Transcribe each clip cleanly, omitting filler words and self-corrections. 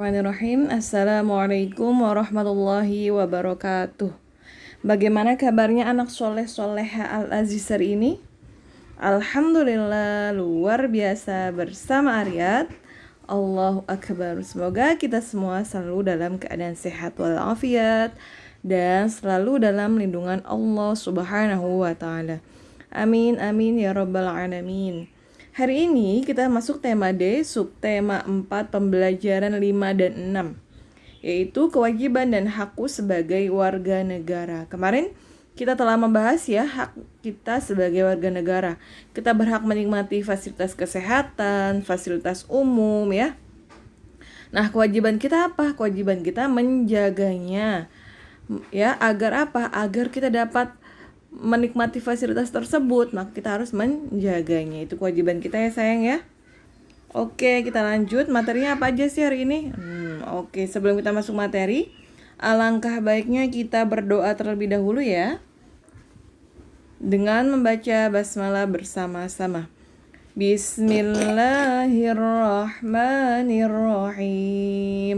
Bismillahirrahmanirrahim. Assalamualaikum warahmatullahi wabarakatuh. Bagaimana kabarnya anak soleh soleha Al-Aziz hari ini? Alhamdulillah luar biasa bersama Aryat. Allahu Akbar. Semoga kita semua selalu dalam keadaan sehat walafiat dan selalu dalam lindungan Allah Subhanahu wa taala. Amin amin ya rabbal alamin. Hari ini kita masuk tema D, subtema 4, pembelajaran 5 dan 6, yaitu kewajiban dan hakku sebagai warga negara. Kemarin kita telah membahas ya hak kita sebagai warga negara. Kita berhak menikmati fasilitas kesehatan, fasilitas umum ya. Nah, kewajiban kita apa? Kewajiban kita menjaganya. Ya, agar apa? Agar kita dapat menikmati fasilitas tersebut, maka kita harus menjaganya. Itu kewajiban kita ya sayang ya. Oke, kita lanjut. Materinya apa aja sih hari ini? Oke, sebelum kita masuk materi, alangkah baiknya kita berdoa terlebih dahulu ya, dengan membaca basmalah bersama-sama. Bismillahirrahmanirrahim.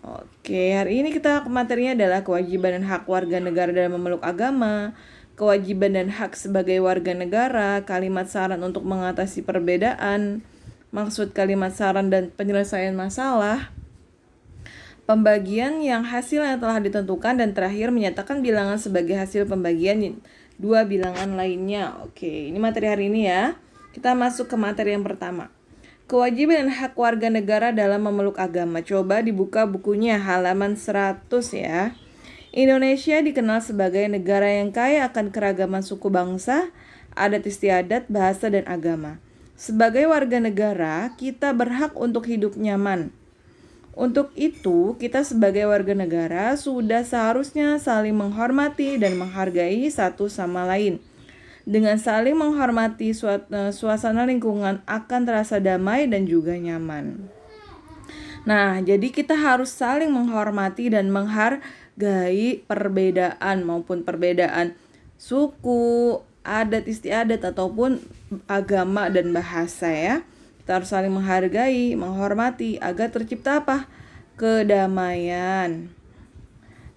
Oke, hari ini materinya adalah kewajiban dan hak warga negara dalam memeluk agama. Kewajiban dan hak sebagai warga negara, kalimat saran untuk mengatasi perbedaan, maksud kalimat saran dan penyelesaian masalah, pembagian yang hasilnya telah ditentukan, dan terakhir menyatakan bilangan sebagai hasil pembagian dua bilangan lainnya. Oke, ini materi hari ini ya. Kita masuk ke materi yang pertama. Kewajiban dan hak warga negara dalam memeluk agama. Coba dibuka bukunya halaman 100 ya. Indonesia dikenal sebagai negara yang kaya akan keragaman suku bangsa, adat istiadat, bahasa, dan agama. Sebagai warga negara, kita berhak untuk hidup nyaman. Untuk itu, kita sebagai warga negara sudah seharusnya saling menghormati dan menghargai satu sama lain. Dengan saling menghormati, suasana lingkungan akan terasa damai dan juga nyaman. Nah, jadi kita harus saling menghormati dan menghargai perbedaan maupun perbedaan suku, adat istiadat ataupun agama dan bahasa ya. Kita harus saling menghargai, menghormati agar tercipta apa? Kedamaian.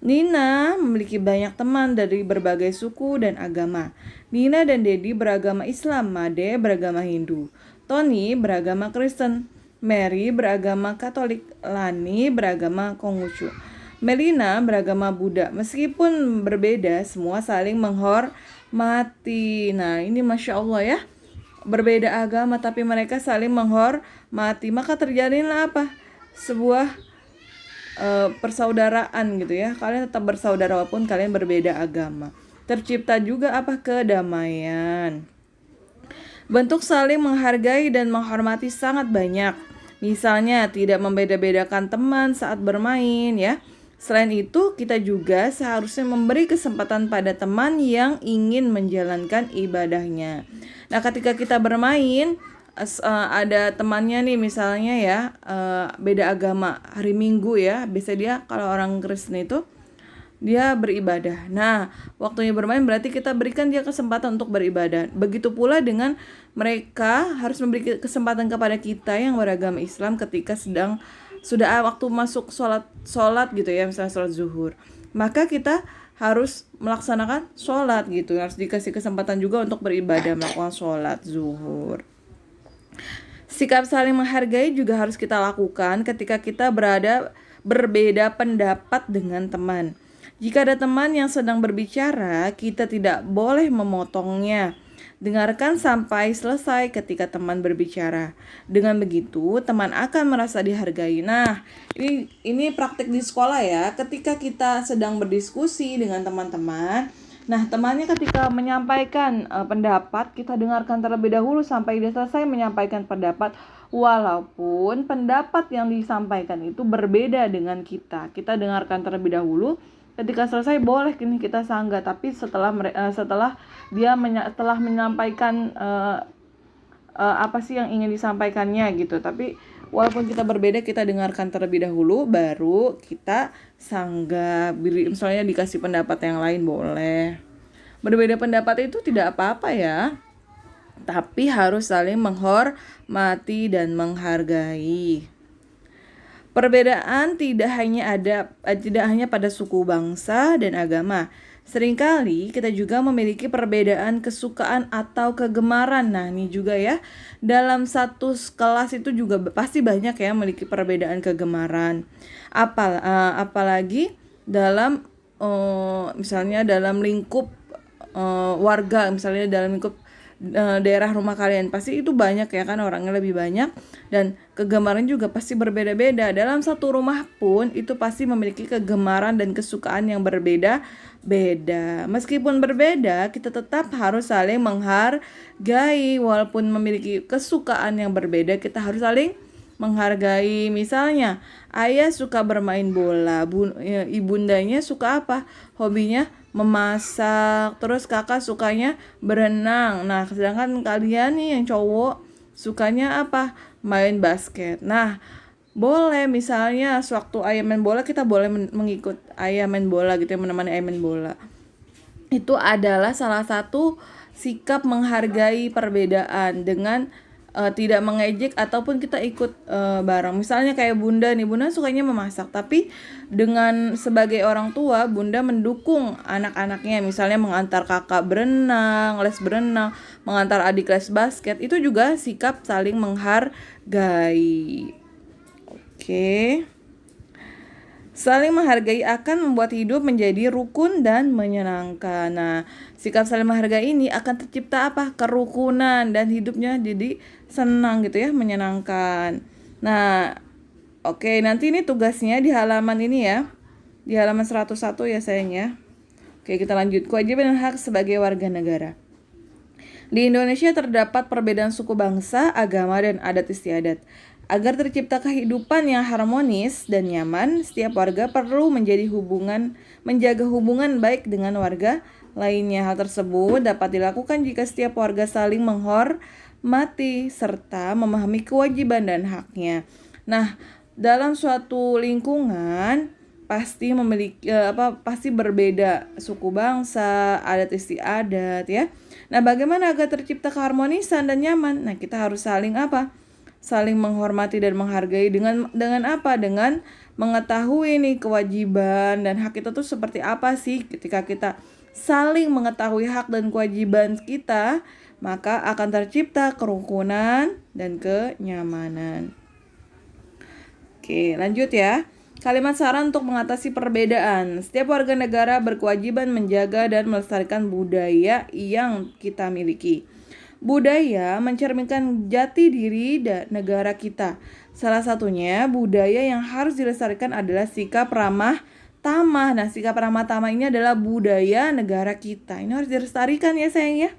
Nina memiliki banyak teman dari berbagai suku dan agama. Nina dan Dedi beragama Islam, Made beragama Hindu, Tony beragama Kristen, Mary beragama Katolik, Lani beragama Konghucu, Melina beragama Buddha. Meskipun berbeda, semua saling menghormati. Nah, ini Masya Allah ya. Berbeda agama tapi mereka saling menghormati. Maka terjalinlah apa? Sebuah persaudaraan gitu ya. Kalian tetap bersaudara walaupun kalian berbeda agama. Tercipta juga apa? Kedamaian. Bentuk saling menghargai dan menghormati sangat banyak. Misalnya tidak membeda-bedakan teman saat bermain ya. Selain itu, kita juga seharusnya memberi kesempatan pada teman yang ingin menjalankan ibadahnya. Nah, ketika kita bermain, ada temannya nih misalnya ya, beda agama, hari Minggu ya. Biasanya dia kalau orang Kristen itu dia beribadah. Nah, waktunya bermain berarti kita berikan dia kesempatan untuk beribadah. Begitu pula dengan mereka harus memberi kesempatan kepada kita yang beragama Islam ketika sudah waktu masuk sholat gitu ya, misalnya sholat zuhur. Maka kita harus melaksanakan sholat gitu. Harus dikasih kesempatan juga untuk beribadah, melakukan sholat zuhur. Sikap saling menghargai juga harus kita lakukan ketika kita berbeda pendapat dengan teman. Jika ada teman yang sedang berbicara, kita tidak boleh memotongnya. Dengarkan sampai selesai ketika teman berbicara. Dengan begitu, teman akan merasa dihargai. Nah, ini praktik di sekolah ya. Ketika kita sedang berdiskusi dengan teman-teman, nah temannya ketika menyampaikan pendapat, kita dengarkan terlebih dahulu sampai dia selesai menyampaikan pendapat. Walaupun pendapat yang disampaikan itu berbeda dengan kita. Kita dengarkan terlebih dahulu. Ketika selesai boleh kini kita sanggah, tapi setelah dia menyampaikan apa sih yang ingin disampaikannya gitu. Tapi walaupun kita berbeda, kita dengarkan terlebih dahulu baru kita sanggah. Misalnya dikasih pendapat yang lain boleh. Berbeda pendapat itu tidak apa-apa ya. Tapi harus saling menghormati dan menghargai. Perbedaan tidak hanya pada suku, bangsa, dan agama. Seringkali kita juga memiliki perbedaan kesukaan atau kegemaran. Nah, ini juga ya, dalam satu kelas itu juga pasti banyak ya memiliki perbedaan kegemaran. Apalagi dalam misalnya dalam lingkup warga, misalnya dalam lingkup daerah rumah kalian, pasti itu banyak ya kan, orangnya lebih banyak dan kegemaran juga pasti berbeda-beda. Dalam satu rumah pun itu pasti memiliki kegemaran dan kesukaan yang berbeda-beda. Meskipun berbeda, kita tetap harus saling menghargai. Walaupun memiliki kesukaan yang berbeda, kita harus saling menghargai. Misalnya ayah suka bermain bola, ibundanya suka apa? Hobinya memasak, terus kakak sukanya berenang. Nah, sedangkan kalian nih yang cowok sukanya apa? Main basket. Nah, boleh misalnya sewaktu ayah main bola, kita boleh mengikut ayah main bola gitu ya, menemani ayah main bola. Itu adalah salah satu sikap menghargai perbedaan dengan tidak mengejek ataupun kita ikut bareng. Misalnya kayak bunda nih, bunda sukanya memasak, tapi dengan sebagai orang tua, bunda mendukung anak-anaknya, misalnya mengantar kakak berenang, les berenang, mengantar adik les basket. Itu juga sikap saling menghargai. Oke. Saling menghargai akan membuat hidup menjadi rukun dan menyenangkan. Nah, sikap saling menghargai ini akan tercipta apa? Kerukunan, dan hidupnya jadi senang gitu ya, menyenangkan. Nah, oke, nanti ini tugasnya di halaman ini ya. Di halaman 101 ya sayangnya. Oke, kita lanjut. Kewajiban dan hak sebagai warga negara. Di Indonesia terdapat perbedaan suku, bangsa, agama, dan adat istiadat. Agar tercipta kehidupan yang harmonis dan nyaman, setiap warga perlu menjaga hubungan baik dengan warga lainnya. Hal tersebut dapat dilakukan jika setiap warga saling menghormati serta memahami kewajiban dan haknya. Nah, dalam suatu lingkungan pasti memiliki pasti berbeda suku, bangsa, adat istiadat ya. Nah, bagaimana agar tercipta keharmonisan dan nyaman? Nah, kita harus saling saling menghormati dan menghargai dengan apa? Dengan mengetahui nih kewajiban dan hak kita tuh seperti apa sih. Ketika kita saling mengetahui hak dan kewajiban kita, maka akan tercipta kerukunan dan kenyamanan. Oke, lanjut ya. Kalimat saran untuk mengatasi perbedaan. Setiap warga negara berkewajiban menjaga dan melestarikan budaya yang kita miliki. Budaya mencerminkan jati diri negara kita. Salah satunya budaya yang harus dilestarikan adalah sikap ramah tamah. Nah, sikap ramah tamah ini adalah budaya negara kita. Ini harus dilestarikan ya sayang ya.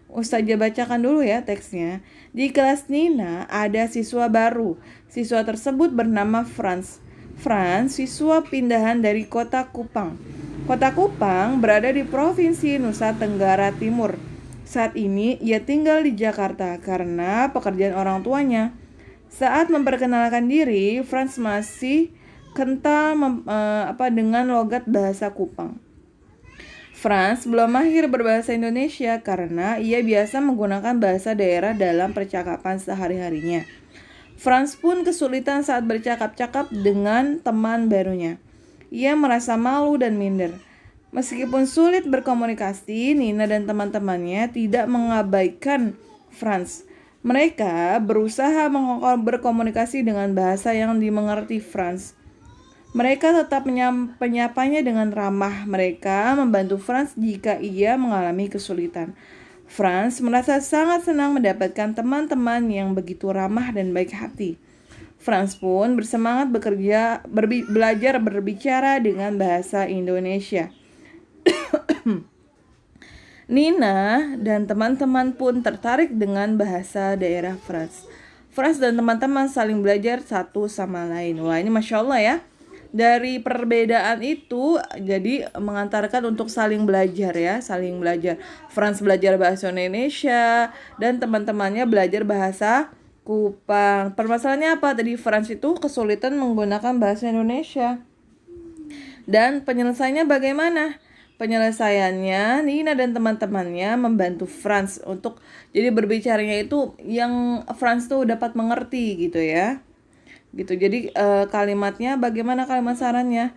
Ustazah bacakan dulu ya teksnya. Di kelas Nina ada siswa baru. Siswa tersebut bernama Franz. Franz siswa pindahan dari kota Kupang. Kota Kupang berada di Provinsi Nusa Tenggara Timur. Saat ini ia tinggal di Jakarta karena pekerjaan orang tuanya. Saat memperkenalkan diri, Franz masih kental dengan logat bahasa Kupang. Franz belum mahir berbahasa Indonesia karena ia biasa menggunakan bahasa daerah dalam percakapan sehari-harinya. Franz pun kesulitan saat bercakap-cakap dengan teman barunya. Ia merasa malu dan minder. Meskipun sulit berkomunikasi, Nina dan teman-temannya tidak mengabaikan Franz. Mereka berusaha berkomunikasi dengan bahasa yang dimengerti Franz. Mereka tetap menyapanya dengan ramah. Mereka membantu Franz jika ia mengalami kesulitan. Franz merasa sangat senang mendapatkan teman-teman yang begitu ramah dan baik hati. Franz pun bersemangat belajar berbicara dengan bahasa Indonesia. Nina dan teman-teman pun tertarik dengan bahasa daerah Franz. Franz dan teman-teman saling belajar satu sama lain. Wah, ini Masya Allah ya. Dari perbedaan itu jadi mengantarkan untuk saling belajar ya, saling belajar. Franz belajar bahasa Indonesia dan teman-temannya belajar bahasa Kupang. Permasalahannya apa? Tadi Franz itu kesulitan menggunakan bahasa Indonesia. Dan penyelesaiannya bagaimana? Penyelesaiannya, Nina dan teman-temannya membantu Franz untuk jadi berbicaranya itu yang Franz tuh dapat mengerti gitu ya. gitu. Jadi kalimatnya bagaimana kalimat sarannya?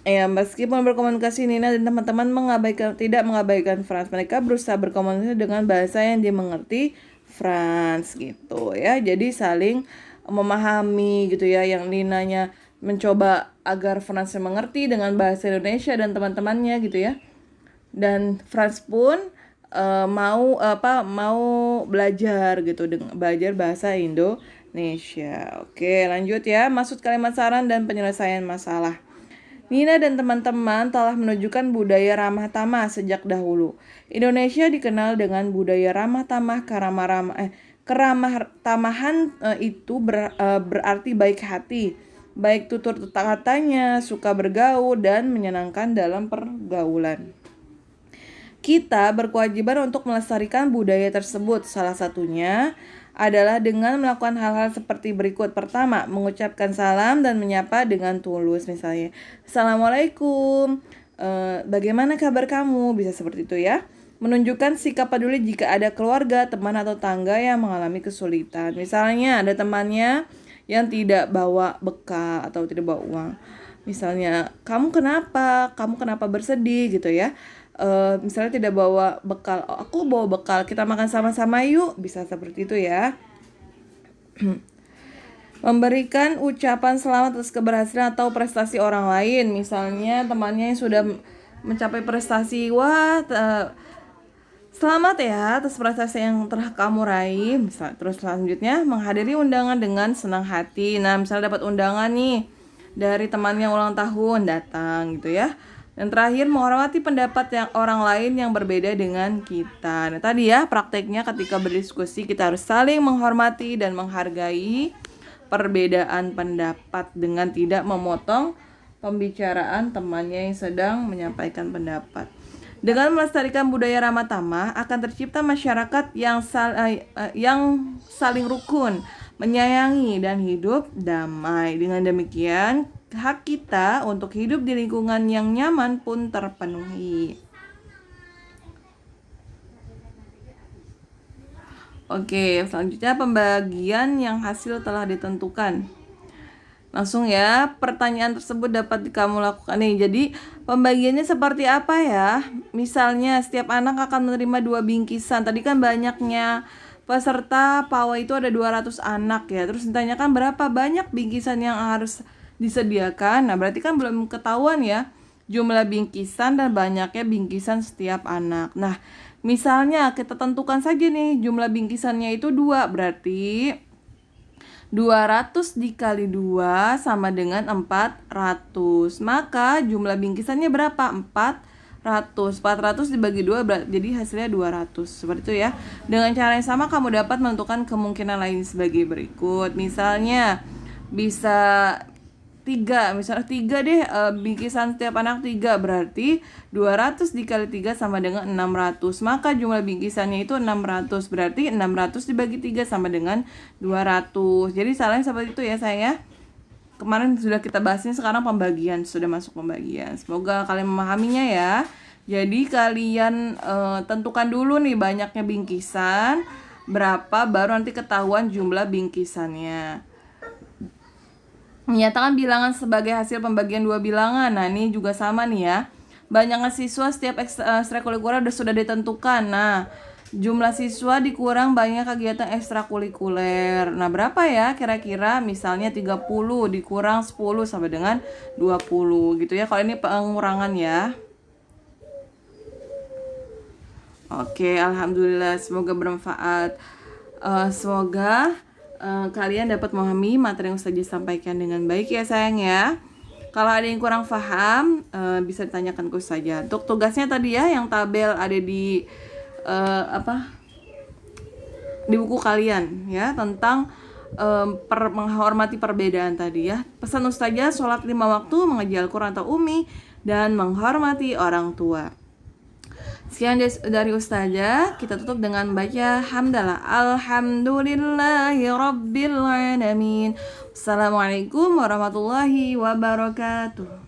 Ya, meskipun berkomunikasi, Nina dan teman-teman tidak mengabaikan Franz. Mereka berusaha berkomunikasi dengan bahasa yang dimengerti Franz gitu ya. Jadi saling memahami gitu ya. Yang Ninanya mencoba agar Franz mengerti dengan bahasa Indonesia dan teman-temannya gitu ya. Dan Franz pun mau belajar gitu, belajar bahasa Indonesia. Oke, lanjut ya. Maksud kalimat saran dan penyelesaian masalah. Nina dan teman-teman telah menunjukkan budaya ramah tamah sejak dahulu. Indonesia dikenal dengan budaya ramah tamah. Keramah tamahan itu berarti baik hati, baik tutur katanya, suka bergaul dan menyenangkan dalam pergaulan. Kita berkewajiban untuk melestarikan budaya tersebut. Salah satunya adalah dengan melakukan hal-hal seperti berikut. Pertama, mengucapkan salam dan menyapa dengan tulus. Misalnya, Assalamualaikum, bagaimana kabar kamu? Bisa seperti itu ya. Menunjukkan sikap peduli jika ada keluarga, teman, atau tangga yang mengalami kesulitan. Misalnya, ada temannya yang tidak bawa bekal atau tidak bawa uang. Misalnya, kamu kenapa bersedih gitu ya. Misalnya tidak bawa bekal, aku bawa bekal, kita makan sama-sama yuk, bisa seperti itu ya. Memberikan ucapan selamat atas keberhasilan atau prestasi orang lain. Misalnya temannya yang sudah mencapai prestasi, selamat ya atas prestasi yang telah kamu raih. Terus selanjutnya menghadiri undangan dengan senang hati. Nah, misalnya dapat undangan nih dari temannya ulang tahun, datang gitu ya. Dan terakhir, menghormati pendapat yang orang lain yang berbeda dengan kita. Nah, tadi ya prakteknya ketika berdiskusi kita harus saling menghormati dan menghargai perbedaan pendapat dengan tidak memotong pembicaraan temannya yang sedang menyampaikan pendapat. Dengan melestarikan budaya ramah tamah akan tercipta masyarakat yang saling rukun, menyayangi dan hidup damai. Dengan demikian, hak kita untuk hidup di lingkungan yang nyaman pun terpenuhi. Oke, selanjutnya pembagian yang hasil telah ditentukan. Langsung ya, pertanyaan tersebut dapat kamu lakukan nih. Jadi, pembagiannya seperti apa ya? Misalnya, setiap anak akan menerima 2 bingkisan. Tadi kan banyaknya peserta pawai itu ada 200 anak ya. Terus ditanyakan berapa banyak bingkisan yang harus disediakan. Nah, berarti kan belum ketahuan ya jumlah bingkisan dan banyaknya bingkisan setiap anak. Nah, misalnya kita tentukan saja nih jumlah bingkisannya itu 2, berarti 200 dikali 2 sama dengan 400. Maka jumlah bingkisannya berapa? 400 dibagi 2 jadi hasilnya 200. Seperti itu ya. Dengan cara yang sama kamu dapat menentukan kemungkinan lain sebagai berikut. Misalnya bisa 3, misalnya 3 deh, bingkisan setiap anak 3, berarti 200 dikali 3 sama dengan 600. Maka jumlah bingkisannya itu 600, berarti 600 dibagi 3 sama dengan 200. Jadi salahnya seperti itu ya saya. Kemarin sudah kita bahasnya, sekarang pembagian, sudah masuk pembagian. Semoga kalian memahaminya ya. Jadi kalian tentukan dulu nih banyaknya bingkisan berapa, baru nanti ketahuan jumlah bingkisannya. Menyatakan bilangan sebagai hasil pembagian 2 bilangan. Nah, ini juga sama nih ya. Banyaknya siswa setiap ekstrakurikuler sudah ditentukan. Nah, jumlah siswa dikurang banyak kegiatan ekstrakurikuler. Nah, berapa ya kira-kira? Misalnya 30 dikurang 10 sama dengan 20 gitu ya. Kalau ini pengurangan ya. Oke, alhamdulillah, semoga bermanfaat. Semoga kalian dapat memahami materi yang Ustazah sampaikan dengan baik ya sayang ya. Kalau ada yang kurang paham bisa ditanyakan ke Ustazah. Untuk tugasnya tadi ya, yang tabel ada di di buku kalian ya, tentang menghormati perbedaan tadi ya. Pesan Ustazah, sholat 5 waktu, mengaji Al-Quran atau Umi, dan menghormati orang tua. Sekian dari Ustazah, kita tutup dengan baca hamdalah. Alhamdulillahi rabbil alamin. Assalamualaikum warahmatullahi wabarakatuh.